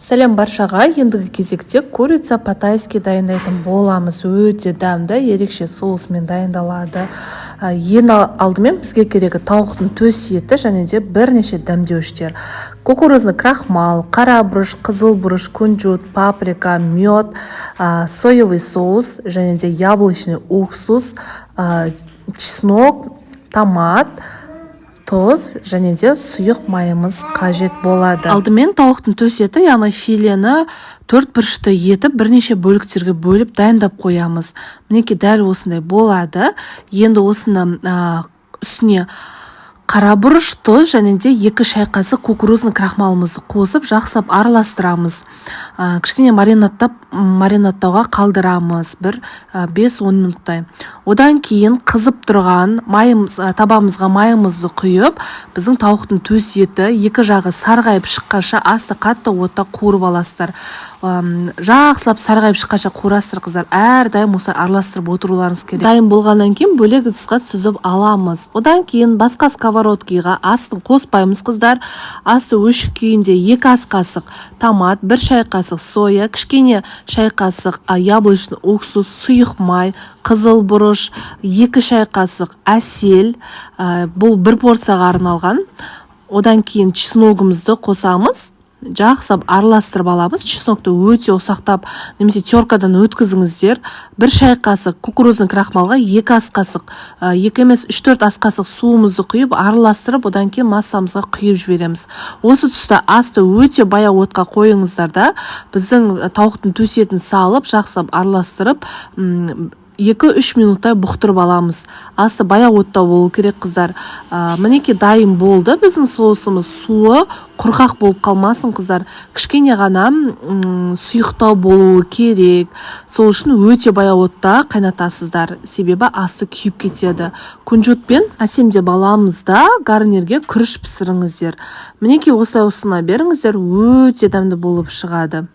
Сәлем баршаға, ендігі кезекте курица по-тайски дайындайтын боламыз. Өте дәмді, ерекше соусмен дайындалады. Ең алдымен бізге керегі тауықтың төс еті және де бірнеше дәмдеуіштер. Кукурузный крахмал, қара бұрыш, қызыл бұрыш, кунжут, паприка, мед, соевый соус және де яблочный уксус, чеснок, томат, тұз және де сұйық майымыз қажет болады. Алдымен тауықтың төс еті, яғни филені 4 бұрышты етіп бірнеше бөліктерге бөліп дайындап қоямыз. Мінекей дәл осындай болады. Енді осыны үстіне қара бұрыш, тұз және де 2 шай қасық кукурузный крахмалымызды қосып жақсылап араластырамыз. Кішкене маринадтауға қалдырамыз, 5-10 минуттай. Одан кейін қызып тұрған табамызға майымызды құйып, біздің тауықтың төс еті 2 жағы сарғайып шыққанша асты қатты отта қуырып аласыздар. Жақсылап сарғайып шыққанша қуырасыздар қыздар. Әрдайым осы араластырып отыруларыңыз керек. Дайын болғаннан кейін бөлек ыдысқа сүзіп аламыз. Одан кейін басқа сковородкаға астын қоспаймыз қыздар. Асты өшік күйінде 2 ас қасық томат, 1 шай қасық соя, кішкене шай қасық яблочный уксус, сұйық май, қызыл бұрыш, 2 шай қасық әсел, бұл 1 порцияға арналған. Одан кейін чесногымызды қосамыз. Жақсылап араластырып аламыз. Чеснокты өте ұсақтап, немесе теркадан өткізіңіздер. 1 шай қасық кукурузный крахмалға 2 ас қасық, 2 емес 3-4 ас қасық суымызды құйып, араластырып, одан кейін массамызға құйып жібереміз. Осы тұста асты өте баяу отқа қойыңыздар да, біздің тауықтың төс етін салып, жақсылап араластырып, 2-3 минуттай бұқтырып аламыз. Асты баяу отта болу керек қыздар. Мінекей дайын болды. Біздің соусымыз суы құрғақ болып қалмасын қыздар. Кішкене ғана сұйықтау болуы керек. Сол үшін өте баяу отта қайнатасыздар. Себебі асты күйіп кетеді. Кунжутпен әсемдеп аламыз да гарнирге күріш пісіріңіздер. Мінекей осылай беріңіздер, өте дәмді болып шығады.